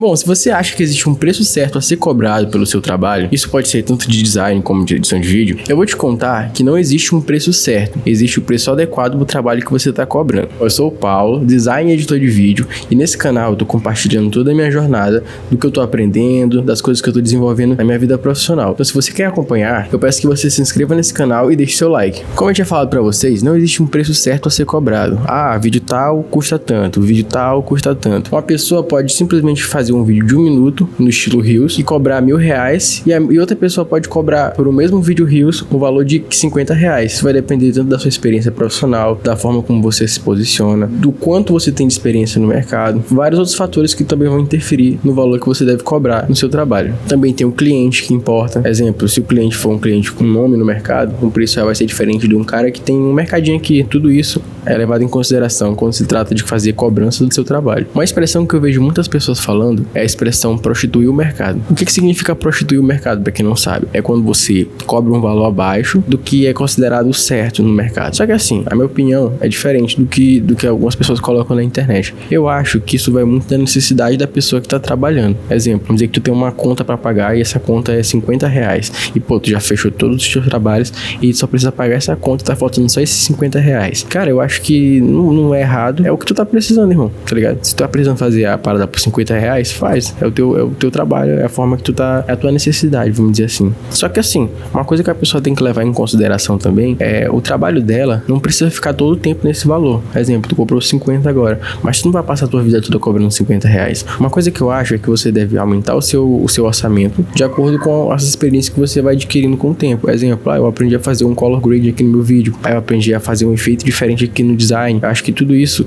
Bom, se você acha que existe um preço certo a ser cobrado pelo seu trabalho, isso pode ser tanto de design como de edição de vídeo, eu vou te contar que não existe um preço certo, existe o preço adequado do trabalho que você está cobrando. Eu sou o Paulo, design e editor de vídeo, e nesse canal eu tô compartilhando toda a minha jornada, do que eu tô aprendendo, das coisas que eu tô desenvolvendo na minha vida profissional. Então se você quer acompanhar, eu peço que você se inscreva nesse canal e deixe seu like. Como eu tinha falado pra vocês, não existe um preço certo a ser cobrado. Ah, vídeo tal custa tanto, vídeo tal custa tanto. Uma pessoa pode simplesmente fazer um vídeo de 1 minuto no estilo Reels e cobrar R$1.000 e outra pessoa pode cobrar por o mesmo vídeo Reels o valor de R$50. Isso vai depender tanto da sua experiência profissional, da forma como você se posiciona, do quanto você tem de experiência no mercado, vários outros fatores que também vão interferir no valor que você deve cobrar no seu trabalho. Também tem o cliente que importa. Exemplo, se o cliente for um cliente com nome no mercado, o preço vai ser diferente de um cara que tem um mercadinho aqui. Tudo isso é levado em consideração quando se trata de fazer cobrança do seu trabalho. Uma expressão que eu vejo muitas pessoas falando é a expressão prostituir o mercado. O que significa prostituir o mercado, pra quem não sabe? É quando você cobra um valor abaixo do que é considerado certo no mercado. Só que assim, a minha opinião é diferente do que algumas pessoas colocam na internet. Eu acho que isso vai muito da necessidade da pessoa que tá trabalhando. Exemplo, vamos dizer que tu tem uma conta pra pagar e essa conta é R$50. E pô, tu já fechou todos os teus trabalhos e só precisa pagar essa conta, tá faltando só esses R$50. Cara, eu acho que não é errado, é o que tu tá precisando, irmão, tá ligado? Se tu tá precisando fazer a parada por R$50, faz. É o teu trabalho, é a forma que tu tá, é a tua necessidade, vamos dizer assim. Só que assim, uma coisa que a pessoa tem que levar em consideração também é o trabalho dela não precisa ficar todo o tempo nesse valor. Exemplo, tu cobrou 50 agora, mas tu não vai passar a tua vida toda cobrando R$50. Uma coisa que eu acho é que você deve aumentar o seu orçamento de acordo com as experiências que você vai adquirindo com o tempo. Exemplo, eu aprendi a fazer um color grade aqui no meu vídeo, aí eu aprendi a fazer um efeito diferente aqui no design. Eu acho que tudo isso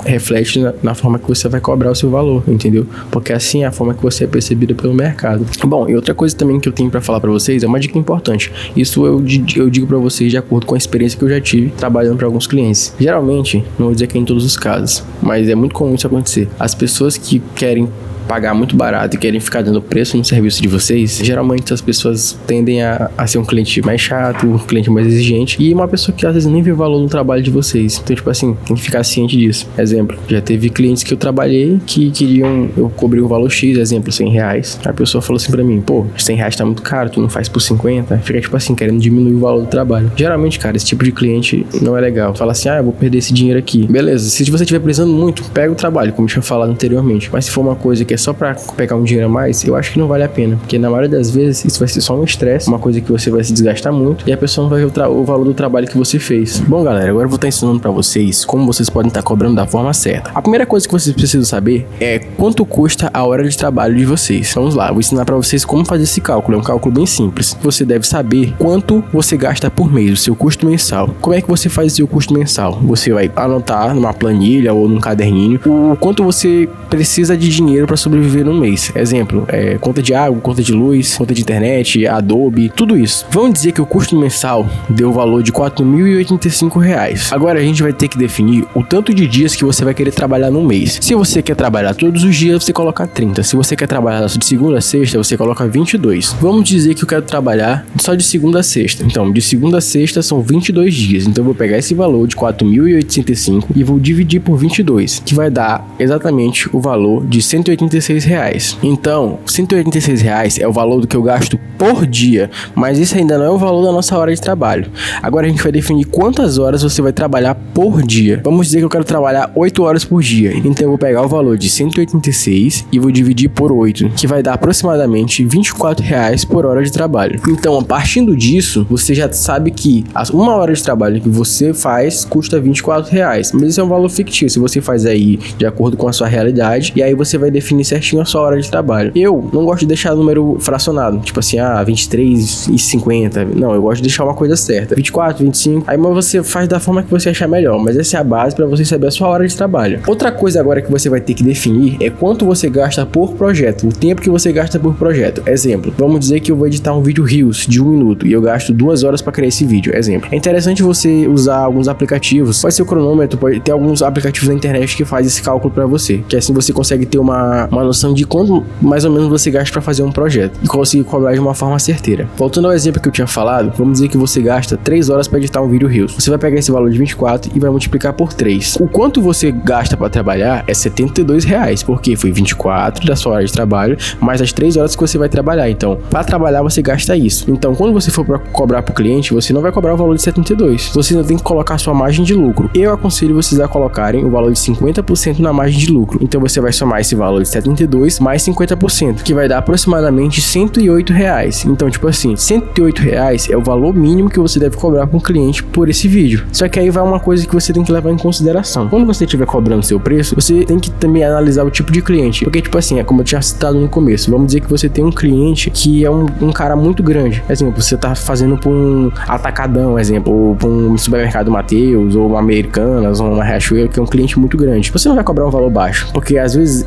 reflete na forma que você vai cobrar o seu valor, entendeu? Porque assim é a forma que você é percebida pelo mercado. Bom, e outra coisa também que eu tenho pra falar pra vocês é uma dica importante. Isso eu digo pra vocês de acordo com a experiência que eu já tive trabalhando pra alguns clientes. Geralmente, não vou dizer que é em todos os casos, mas é muito comum isso acontecer. As pessoas que querem pagar muito barato e querem ficar dando preço no serviço de vocês, geralmente as pessoas tendem a ser um cliente mais chato, um cliente mais exigente e uma pessoa que às vezes nem vê o valor no trabalho de vocês. Então, tipo assim, tem que ficar ciente disso. Exemplo, já teve clientes que eu trabalhei que queriam, eu cobri um valor X, exemplo, R$100. A pessoa falou assim pra mim, pô, R$100 tá muito caro, tu não faz por 50? Fica tipo assim, querendo diminuir o valor do trabalho. Geralmente, cara, esse tipo de cliente não é legal. Fala assim, eu vou perder esse dinheiro aqui. Beleza, se você estiver precisando muito, pega o trabalho, como eu tinha falado anteriormente. Mas se for uma coisa que é só pra pegar um dinheiro a mais, eu acho que não vale a pena, porque na maioria das vezes isso vai ser só um estresse, uma coisa que você vai se desgastar muito e a pessoa não vai ver o valor do trabalho que você fez. Bom, galera, agora eu vou estar ensinando pra vocês como vocês podem estar cobrando da forma certa. A primeira coisa que vocês precisam saber é quanto custa a hora de trabalho de vocês. Vamos lá, vou ensinar pra vocês como fazer esse cálculo. É um cálculo bem simples. Você deve saber quanto você gasta por mês, o seu custo mensal. Como é que você faz o seu custo mensal? Você vai anotar numa planilha ou num caderninho o quanto você precisa de dinheiro para sobreviver no mês. Exemplo, conta de água, conta de luz, conta de internet, Adobe, tudo isso. Vamos dizer que o custo mensal deu o valor de R$4.085. Agora a gente vai ter que definir o tanto de dias que você vai querer trabalhar no mês. Se você quer trabalhar todos os dias, você coloca 30. Se você quer trabalhar de segunda a sexta, você coloca 22. Vamos dizer que eu quero trabalhar só de segunda a sexta. Então, de segunda a sexta são 22 dias. Então, eu vou pegar esse valor de R$4.085 e vou dividir por 22, que vai dar exatamente o valor de R$186. Então, R$186 é o valor do que eu gasto por dia, mas isso ainda não é o valor da nossa hora de trabalho. Agora a gente vai definir quantas horas você vai trabalhar por dia. Vamos dizer que eu quero trabalhar 8 horas por dia. Então eu vou pegar o valor de 186 e vou dividir por 8, que vai dar aproximadamente R$24 por hora de trabalho. Então, partindo disso, você já sabe que uma hora de trabalho que você faz custa R$24. Mas isso é um valor fictício, você faz aí de acordo com a sua realidade e aí você vai definir certinho a sua hora de trabalho. Eu não gosto de deixar número fracionado, tipo assim, 23,50. Não, eu gosto de deixar uma coisa certa, 24, 25. Aí você faz da forma que você achar melhor, mas essa é a base para você saber a sua hora de trabalho. Outra coisa agora que você vai ter que definir é quanto você gasta por projeto, o tempo que você gasta por projeto. Exemplo, vamos dizer que eu vou editar um vídeo Reels de 1 minuto e eu gasto 2 horas para criar esse vídeo. Exemplo, é interessante você usar alguns aplicativos, pode ser o cronômetro, pode ter alguns aplicativos na internet que faz esse cálculo para você, que assim você consegue ter uma uma noção de quanto mais ou menos você gasta para fazer um projeto e conseguir cobrar de uma forma certeira. Voltando ao exemplo que eu tinha falado, vamos dizer que você gasta 3 horas para editar um vídeo Reels. Você vai pegar esse valor de 24 e vai multiplicar por 3. O quanto você gasta para trabalhar é R$72, porque foi 24 da sua hora de trabalho, mais as 3 horas que você vai trabalhar. Então, para trabalhar você gasta isso. Então, quando você for para cobrar pro cliente, você não vai cobrar o valor de 72. Você ainda tem que colocar a sua margem de lucro. Eu aconselho vocês a colocarem o valor de 50% na margem de lucro. Então, você vai somar esse valor de 72 mais 50%, que vai dar aproximadamente R$108. Então, tipo assim, R$108 é o valor mínimo que você deve cobrar para um cliente por esse vídeo. Só que aí vai uma coisa que você tem que levar em consideração. Quando você estiver cobrando seu preço, você tem que também analisar o tipo de cliente. Porque, tipo assim, é como eu tinha citado no começo. Vamos dizer que você tem um cliente que é um cara muito grande. Exemplo, você tá fazendo para um atacadão, exemplo, ou para um supermercado Mateus, ou uma Americanas, ou uma Riachuelo, que é um cliente muito grande. Você não vai cobrar um valor baixo. Porque, às vezes,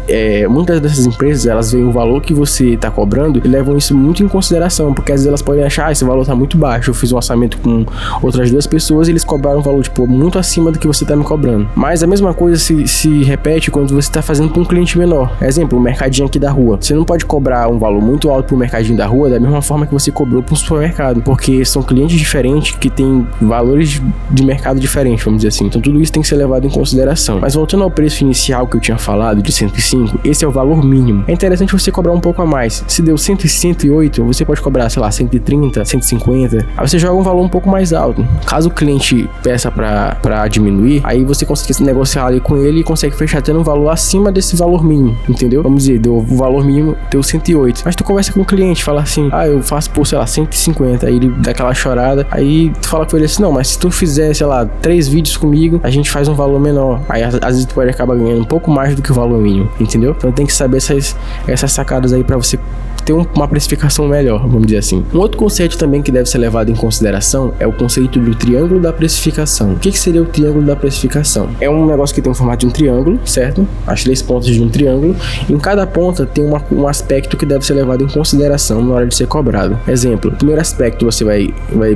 muitas dessas empresas, elas veem o valor que você tá cobrando e levam isso muito em consideração. Porque, às vezes, elas podem achar, esse valor tá muito baixo. Eu fiz um orçamento com outras 2 pessoas e eles cobraram um valor, tipo, muito acima do que você tá me cobrando. Mas a mesma coisa se repete quando você tá fazendo para um cliente menor. Exemplo, o mercadinho aqui da rua. Você não pode cobrar um valor muito alto pro mercadinho da rua da mesma forma que você cobrou para um supermercado, porque são clientes diferentes que têm valores de mercado diferentes, vamos dizer assim. Então tudo isso tem que ser levado em consideração. Mas voltando ao preço inicial que eu tinha falado, de 105, esse é o valor mínimo. É interessante você cobrar um pouco a mais. Se deu 108, você pode cobrar, sei lá, 130, 150. Aí você joga um valor um pouco mais alto. Caso o cliente peça para diminuir, aí você consegue negociar ali com ele e consegue fechar tendo um valor acima desse valor mínimo, entendeu? Vamos dizer, deu o valor mínimo, deu 108. Mas tu conversa com o cliente, fala assim, eu faço por, sei lá, 150. Aí ele dá aquela chorada, aí tu fala com ele assim, não, mas se tu fizer, sei lá, 3 vídeos comigo, a gente faz um valor menor. Aí às vezes tu pode acabar ganhando um pouco mais do que o valor mínimo, entendeu? Então tem que saber essas sacadas aí pra você ter uma precificação melhor, vamos dizer assim. Um outro conceito também que deve ser levado em consideração é o conceito do triângulo da precificação. O que seria o triângulo da precificação? É um negócio que tem o formato de um triângulo, certo? As 3 pontas de um triângulo. Em cada ponta tem um aspecto que deve ser levado em consideração na hora de ser cobrado. Exemplo, o primeiro aspecto você vai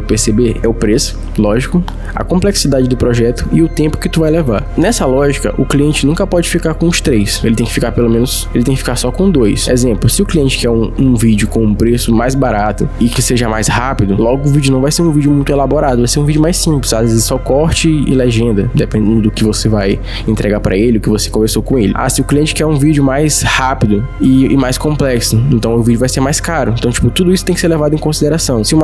perceber é o preço, lógico, a complexidade do projeto e o tempo que tu vai levar. Nessa lógica, o cliente nunca pode ficar com os 3. Ele tem que ficar só com 2. Exemplo, se o cliente quer um vídeo com um preço mais barato e que seja mais rápido, logo o vídeo não vai ser um vídeo muito elaborado, vai ser um vídeo mais simples, às vezes só corte e legenda, dependendo do que você vai entregar para ele, o que você conversou com ele. Se o cliente quer um vídeo mais rápido e mais complexo, então o vídeo vai ser mais caro. Então, tipo, tudo isso tem que ser levado em consideração. Se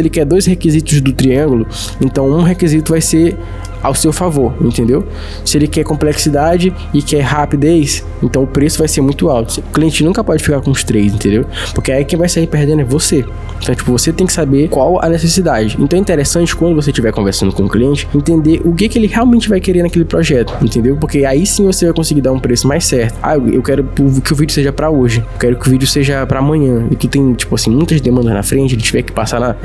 ele quer 2 requisitos do triângulo, então um requisito vai ser ao seu favor, entendeu? Se ele quer complexidade e quer rapidez, então o preço vai ser muito alto. O cliente nunca pode ficar com os 3, entendeu? Porque aí quem vai sair perdendo é você. Então, tipo, você tem que saber qual a necessidade. Então é interessante, quando você estiver conversando com o cliente, entender o que ele realmente vai querer naquele projeto, entendeu? Porque aí sim você vai conseguir dar um preço mais certo. Eu quero que o vídeo seja pra hoje, eu quero que o vídeo seja pra amanhã, e tu tem, tipo assim, muitas demandas na frente, ele tiver que passar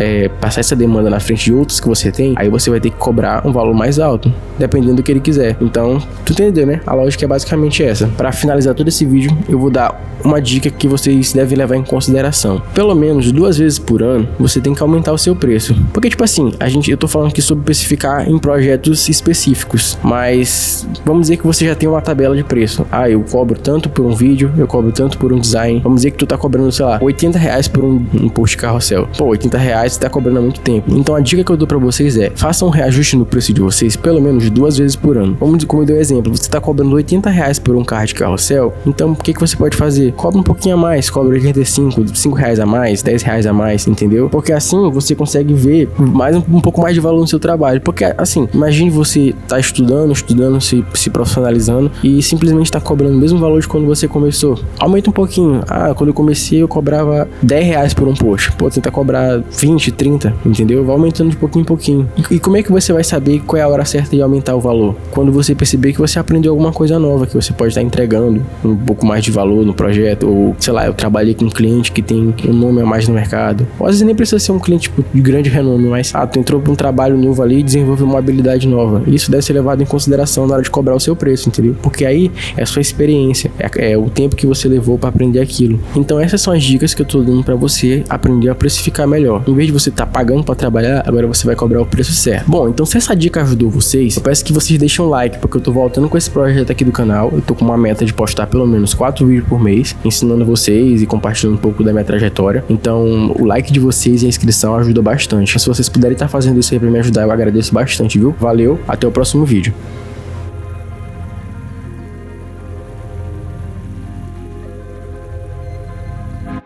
essa demanda na frente de outras que você tem, aí você vai ter que cobrar um valor mais alto, dependendo do que ele quiser. Então, tu entendeu, né? A lógica é basicamente essa. Para finalizar todo esse vídeo, eu vou dar uma dica que vocês devem levar em consideração. Pelo menos 2 vezes por ano, você tem que aumentar o seu preço. Porque, tipo assim, eu tô falando aqui sobre especificar em projetos específicos, mas vamos dizer que você já tem uma tabela de preço. Eu cobro tanto por um vídeo, eu cobro tanto por um design. Vamos dizer que tu tá cobrando, sei lá, R$80 por um post carrossel. Pô, R$80 você tá cobrando há muito tempo. Então a dica que eu dou pra vocês é, façam um reajuste no preço de vocês pelo menos 2 vezes por ano. Como eu dei um exemplo, você tá cobrando R$80 por um card carrossel, então o que você pode fazer? Cobra um pouquinho a mais, cobra 85, R$5 a mais, R$10 a mais, entendeu? Porque assim você consegue ver um pouco mais de valor no seu trabalho. Porque assim, imagine você tá estudando, se profissionalizando e simplesmente tá cobrando o mesmo valor de quando você começou. Aumenta um pouquinho. Quando eu comecei eu cobrava R$10 por um post. Pô, tenta cobrar 20, 30, entendeu? Vai aumentando de pouquinho em pouquinho. E como é que você vai saber qual é a hora certa de aumentar o valor? Quando você perceber que você aprendeu alguma coisa nova, que você pode estar entregando um pouco mais de valor no projeto, ou sei lá, eu trabalhei com um cliente que tem um nome a mais no mercado. Ou às vezes nem precisa ser um cliente tipo, de grande renome, mas tu entrou para um trabalho novo ali e desenvolveu uma habilidade nova. Isso deve ser levado em consideração na hora de cobrar o seu preço, entendeu? Porque aí é a sua experiência, é o tempo que você levou para aprender aquilo. Então essas são as dicas que eu tô dando para você aprender a precificar melhor. Em vez de você estar pagando para trabalhar, agora você vai cobrar o preço certo. Bom, então se essa dica ajudou vocês, eu peço que vocês deixem um like, porque eu tô voltando com esse projeto aqui do canal. Eu tô com uma meta de postar pelo menos 4 vídeos por mês, ensinando vocês e compartilhando um pouco da minha trajetória. Então, o like de vocês e a inscrição ajuda bastante. Se vocês puderem estar fazendo isso aí pra me ajudar, eu agradeço bastante, viu? Valeu, até o próximo vídeo.